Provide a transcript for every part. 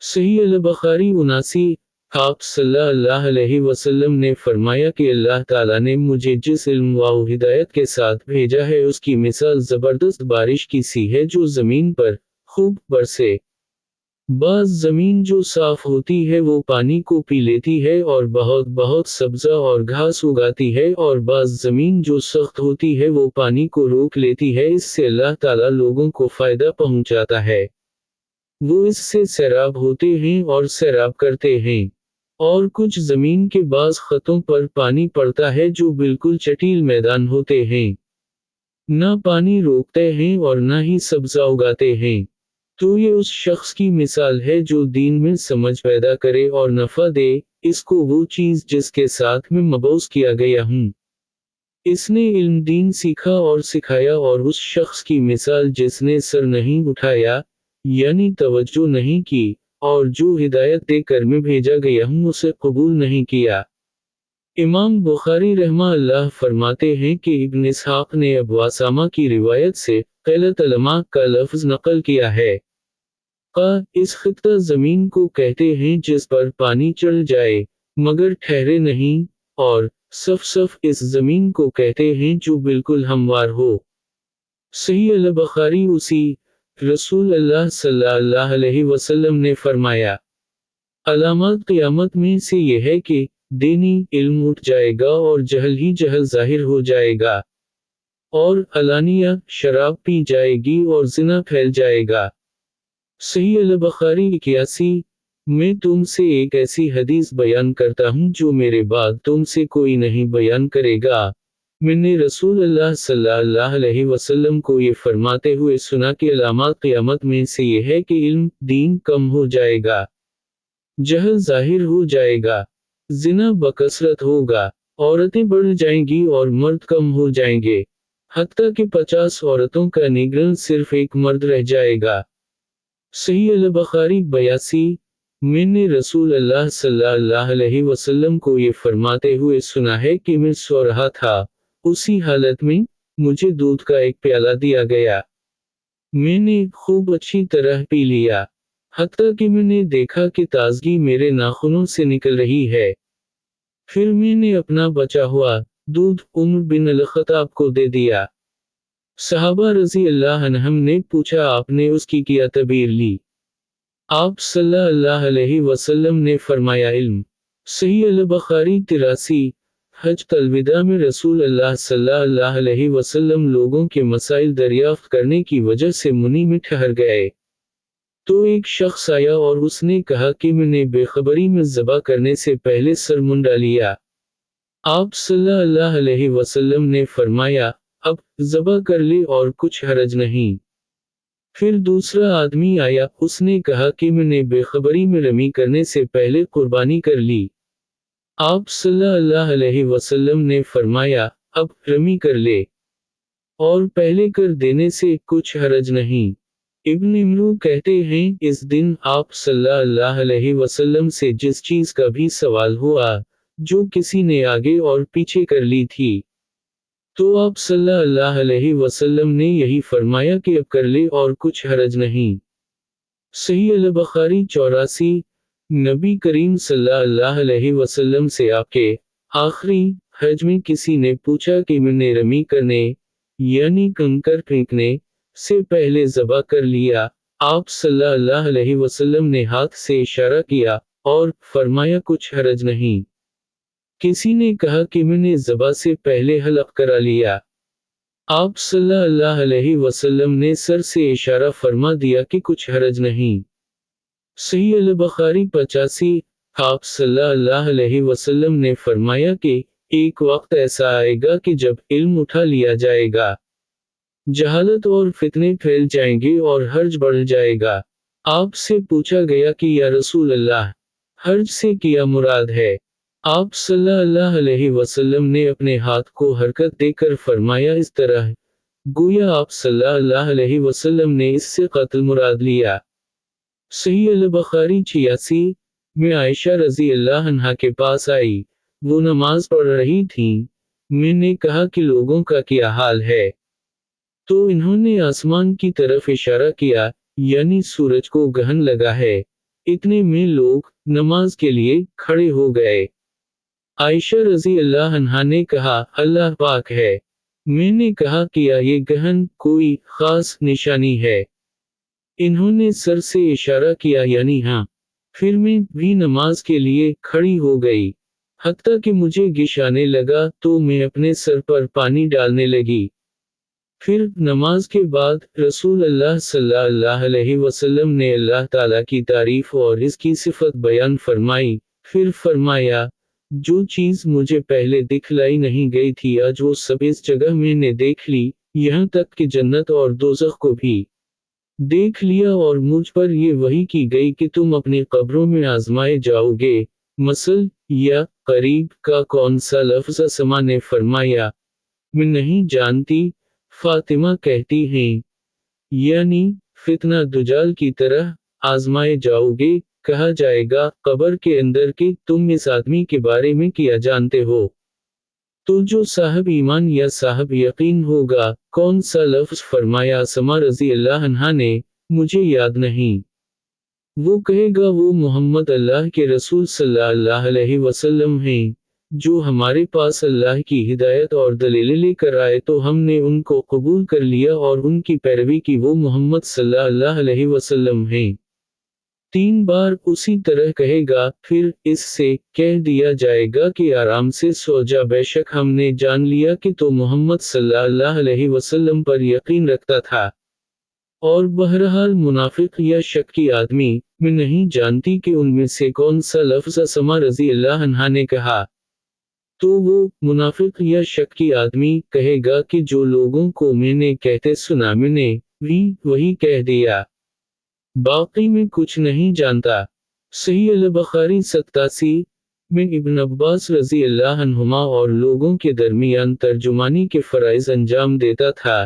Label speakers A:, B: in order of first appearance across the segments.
A: सही अल-बुखारी 79। आप सल्लल्लाहु अलैहि वसल्लम ने फरमाया कि अल्लाह ताला ने मुझे जिस इल्म व हिदायत के साथ भेजा है उसकी मिसाल ज़बरदस्त बारिश की सी है जो ज़मीन पर खूब बरसे। बाज़ ज़मीन जो साफ़ होती है वो पानी को पी लेती है और बहुत बहुत सब्ज़ा और घास उगाती है, और बाज़ ज़मीन जो सख्त होती है वो पानी को रोक लेती है। इससे अल्लाह ताला लोगों को फ़ायदा पहुँचाता है। वो इससे सैराब होते हैं और सैराब करते हैं। और कुछ ज़मीन के बाज़ ख़तों पर पानी पड़ता है जो बिल्कुल चटील मैदान होते हैं। ना पानी रोकते हैं और ना ही सब्ज़ा उगाते हैं। तो ये उस शख्स की मिसाल है जो दीन में समझ पैदा करे और नफ़ा दे, इसको वो चीज़ जिसके साथ मैं मबऊस किया गया हूँ। इसने इल्म दीन सीखा और सिखाया, और उस शख्स की मिसाल जिसने सर नहीं उठाया, यानी तवज्जो नहीं की, और जो हिदायत देकर मैं भेजा गया हूँ उसे कबूल नहीं किया। इमाम बुखारी रहमहुल्लाह फरमाते हैं कि इब्न इसहाक़ ने अबू असामा की रिवायत से क़लत उलमा का लफ्ज़ नक़ल किया है। इस खित्ता ज़मीन को कहते हैं जिस पर पानी चढ़ जाए मगर ठहरे नहीं, और सफ़ इस ज़मीन को कहते हैं जो बिल्कुल हमवार हो। सही अल-बुखारी उसी रसूल अल्लाह सल्लल्लाहु अलैहि वसल्लम ने फरमाया, अलामत क़यामत में से ये है कि दीनी इल्म उठ जाएगा और जहल ही जहल ज़ाहिर हो जाएगा, और अलानिया शराब पी जाएगी और ज़िना फैल जाएगा। सही अल-बुखारी 81। मैं तुमसे एक ऐसी हदीस बयान करता हूँ जो मेरे बाद तुमसे कोई नहीं बयान करेगा। मैंने रसूल अल्लाह सल्लल्लाहु अलैहि वसल्लम को ये फरमाते हुए सुना कि अलामत क़यामत में से ये है कि इल्म दीन कम हो जाएगा, जहल ज़ाहिर हो जाएगा, ज़िना बकसरत होगा, औरतें बढ़ जाएंगी और मर्द कम हो जाएंगे, हत्ता कि 50 औरतों का निगरान सिर्फ एक मर्द रह जाएगा। सही अल-बुखारी 82। मैंने रसूल अल्लाह सल्लल्लाहु अलैहि वसल्लम को ये फरमाते हुए सुना है कि मैं सो रहा था, उसी हालत में मुझे दूध का एक प्याला दिया गया। मैंने खूब अच्छी तरह पी लिया, हत्ता कि मैंने देखा कि ताज़गी मेरे नाखूनों से निकल रही है। फिर मैंने अपना बचा हुआ दूध उमर बिन अल-ख़त्ताब को दे दिया। सहाबा रज़ी अल्लाह अन्हुम ने पूछा, आपने उसकी क्या तबीर ली? आप सल्लल्लाहु अलैहि वसल्लम ने फरमाया, इल्म। सही अल-बुखारी 83। हज अलविदा में रसूल अल्लाह सल्लल्लाहु अलैहि वसल्लम लोगों के मसाइल दरियाफ्त करने की वजह से मुनी में ठहर गए। तो एक शख्स आया और उसने कहा कि मैंने बेखबरी में ज़बा करने से पहले सर मुंडा लिया। आप सल्लल्लाहु अलैहि वसल्लम ने फरमाया, अब ज़बा कर ले और कुछ हरज नहीं। फिर दूसरा आदमी आया, उसने कहा कि मैंने बेखबरी में रमी करने से पहले कुर्बानी कर ली। आप सल्लल्लाहु अलैहि वसल्लम ने फरमाया, अब रमी कर ले, और पहले कर देने से कुछ हरज नहीं। इब्न इमरू कहते हैं, इस दिन आप सल्लल्लाहु अलैहि वसल्लम से जिस चीज़ का भी सवाल हुआ, जो किसी ने आगे और पीछे कर ली थी, तो आप सल्लल्लाहु अलैहि वसल्लम ने यही फरमाया कि अब कर ले और कुछ हरज नहीं। सही अल-बुखारी 84। नबी करीम सल्लल्लाहु अलैहि वसल्लम से आपके आखिरी हज में किसी ने पूछा कि मैंने रमी करने यानी कंकर फेंकने से पहले ज़बा कर लिया। आप सल्लल्लाहु अलैहि वसल्लम ने हाथ से इशारा किया और फरमाया कुछ हरज नहीं। किसी ने कहा कि मैंने ज़बा से पहले हलक़ करा लिया। आप सल्लल्लाहु अलैहि वसल्लम ने सर से इशारा फरमा दिया कि कुछ हरज नहीं। सही अल-बुखारी 85। आप सल्लल्लाहु अलैहि वसल्लम ने फरमाया कि एक वक्त ऐसा आएगा कि जब इल्म उठा लिया जाएगा, जहालत और फितने फैल जाएंगे और हर्ज बढ़ जाएगा। आपसे पूछा गया कि या रसूल अल्लाह, हर्ज से क्या मुराद है? आप सल्लल्लाहु अलैहि वसल्लम ने अपने हाथ को हरकत देकर फरमाया इस तरह, गोया आप सल्लल्लाहु अलैहि वसल्लम ने इससे क़त्ल मुराद लिया। सही अल-बुखारी 86। मैं आयशा रज़ी अल्लाह अन्हा के पास आई, वो नमाज पढ़ रही थीं। मैंने कहा कि लोगों का क्या हाल है? तो इन्होंने आसमान की तरफ इशारा किया, यानी सूरज को ग्रहण लगा है। इतने में लोग नमाज के लिए खड़े हो गए। आयशा रज़ी अल्लाह अन्हा ने कहा, अल्लाह पाक है। मैंने कहा, क्या ये गहन कोई खास निशानी है? इन्होंने सर से इशारा किया यानी हाँ। फिर मैं भी नमाज के लिए खड़ी हो गई। हत्ता कि मुझे गिश आने लगा तो मैं अपने सर पर पानी डालने लगी। फिर नमाज के बाद रसूल अल्लाह सल्लल्लाहु अलैहि वसल्लम ने अल्लाह ताला की तारीफ और इसकी सिफत बयान फरमाई। फिर फरमाया, जो चीज़ मुझे पहले दिखलाई नहीं गई थी आज वो सब इस जगह मैंने देख ली, यहाँ तक कि जन्नत और दोज़ख को भी देख लिया और मुझ पर ये वही की गई कि तुम अपनी कब्रों में आजमाए जाओगे। मसल या करीब का कौन सा लफ्ज़? असमा ने फरमाया, मैं नहीं जानती। फातिमा कहती हैं, यानी फितना दुजाल की तरह आजमाए जाओगे। कहा जाएगा, कब्र के अंदर कि तुम इस आदमी के बारे में क्या जानते हो? तो जो साहब ईमान या साहब यकीन होगा। कौन सा लफ्ज़? फरमाया असमा रज़ी अल्लाह अन्हा ने, मुझे याद नहीं। वो कहेगा, वो मोहम्मद अल्लाह के रसूल सल्लल्लाहु अलैहि वसल्लम हैं, जो हमारे पास अल्लाह की हिदायत और दलीलें लेकर आए तो हमने उनको कबूल कर लिया और उनकी पैरवी की। वो मोहम्मद सल्लल्लाहु अलैहि वसल्लम हैं। 3 बार उसी तरह कहेगा। फिर इससे कह दिया जाएगा कि आराम से सो जा, बेशक हमने जान लिया कि तो मोहम्मद सल्लल्लाहु अलैहि वसल्लम पर यकीन रखता था। और बहरहाल मुनाफिक या शक्की आदमी, मैं नहीं जानती कि उनमें से कौन सा लफ्ज़ असमा रज़ी अल्लाह अन्हा ने कहा। तो वो मुनाफिक या शक्की आदमी कहेगा कि जो लोगों को मैंने कहते सुना मैंने भी वही कह दिया, बाकी मैं कुछ नहीं जानता। सही अल-बुखारी 87 में इब्न अब्बास रज़ी अल्लाह अन्हुमा और लोगों के दरमियान तर्जुमानी के फ़राइज़ अंजाम देता था।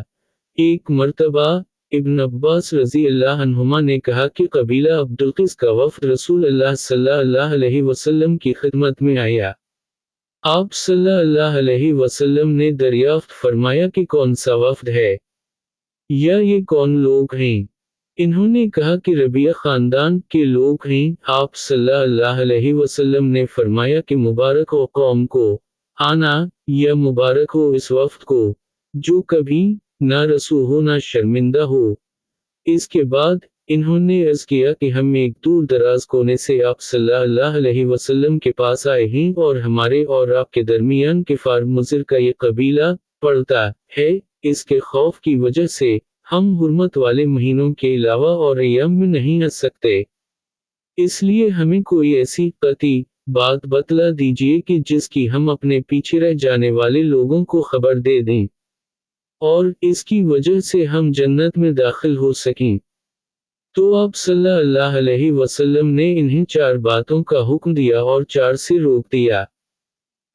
A: एक मर्तबा इब्न अब्बास रज़ी अल्लाह अन्हुमा ने कहा कि कबीला अब्दुल्किस का वफ़द रसूल अल्लाह सल्लल्लाहु अलैहि वसल्लम की खिदमत में आया। आप सल्लल्लाहु अलैहि वसल्लम ने दरियाफ्त फरमाया कि कौन सा वफ़द है, या ये कौन लोग हैं? इन्होंने कहा कि रबिया ख़ानदान के लोग हैं। आप सल्लल्लाहु अलैहि वसल्लम ने फरमाया कि मुबारक हो कौम को आना, या मुबारक हो इस वफ़द को, जो कभी ना रसू हो ना शर्मिंदा हो। इसके बाद इन्होंने अर्ज़ किया कि हम एक दूर दराज कोने से आप सल्लल्लाहु अलैहि वसल्लम के पास आए हैं और हमारे और आपके दरमियान किफ़ार मुज़िर का ये कबीला पड़ता है। इसके खौफ की वजह से हम हुर्मत वाले महीनों के अलावा और अय्याम में नहीं आ सकते। इसलिए हमें कोई ऐसी कतई बात बतला दीजिए कि जिसकी हम अपने पीछे रह जाने वाले लोगों को खबर दे दें, और इसकी वजह से हम जन्नत में दाखिल हो सकें। तो आप सल्लल्लाहु अलैहि वसल्लम ने इन्हें 4 बातों का हुक्म दिया और 4 से रोक दिया।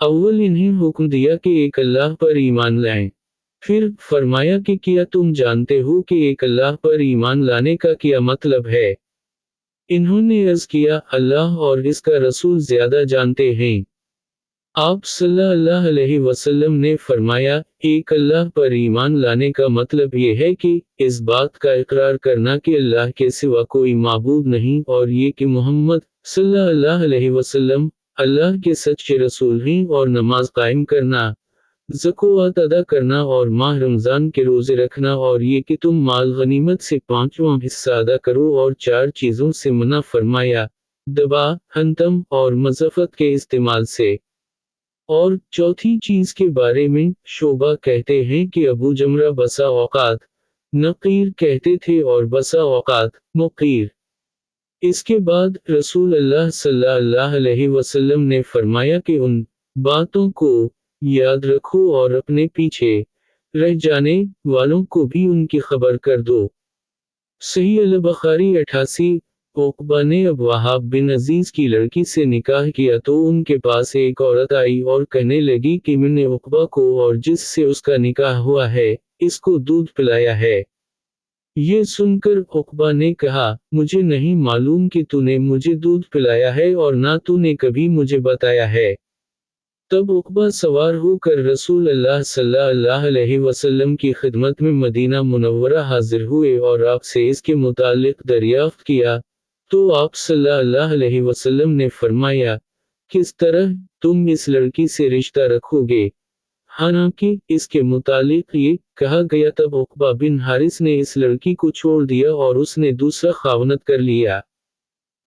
A: अव्वल इन्हें हुक्म दिया कि एक अल्लाह पर ईमान लाएं। फिर फरमाया कि क्या तुम जानते हो कि एक अल्लाह पर ईमान लाने का क्या मतलब है? इन्होंने अर्ज़ किया, अल्लाह और इसका रसूल ज़्यादा जानते हैं। आप सल्लल्लाहु अलैहि वसल्लम ने फरमाया, एक अल्लाह पर ईमान लाने का मतलब ये है कि इस बात का इकरार करना कि अल्लाह के सिवा कोई माबूद नहीं और ये कि मोहम्मद सल्लल्लाहु अलैहि वसल्लम अल्लाह के सच्चे रसूल हैं, और नमाज कायम करना, ज़कात अदा करना और माह रमज़ान के रोज़े रखना, और ये कि तुम माल गनीमत से 5वां हिस्सा अदा करो। और 4 चीज़ों से मना फरमाया, दबा, हंतम और मज़फ़त के इस्तेमाल से। और चौथी चीज़ के बारे में शोबा कहते हैं कि अबू जमरा बसा औकात नक़ीर कहते थे और बसा औकात मुक़ीर। इसके बाद रसूल अल्लाह सल्लल्लाहु अलैहि वसल्लम ने फरमाया कि उन बातों को याद रखो और अपने पीछे रह जाने वालों को भी उनकी खबर कर दो। सही अल-बुखारी 88। उक़बा ने अब वहाब बिन अजीज की लड़की से निकाह किया तो उनके पास एक औरत आई और कहने लगी कि मैंने उक़बा को और जिससे उसका निकाह हुआ है, इसको दूध पिलाया है। ये सुनकर उक़बा ने कहा, मुझे नहीं मालूम कि तूने मुझे दूध पिलाया है और ना तूने कभी मुझे बताया है। तब उक़बा सवार होकर रसूल अल्लाह सल्लल्लाहु अलैहि वसल्लम की खिदमत में मदीना मुनव्वरा हाजिर हुए और आपसे इसके मुतालिक दरियाफ्त किया। تو آپ صلی اللہ علیہ وسلم نے فرمایا، کس طرح تم اس لڑکی سے رشتہ رکھو گے؟ حالانکہ اس کے متعلق یہ کہا گیا تب عقبہ بن حارث نے اس لڑکی کو چھوڑ دیا اور اس نے دوسرا خاوند کر لیا۔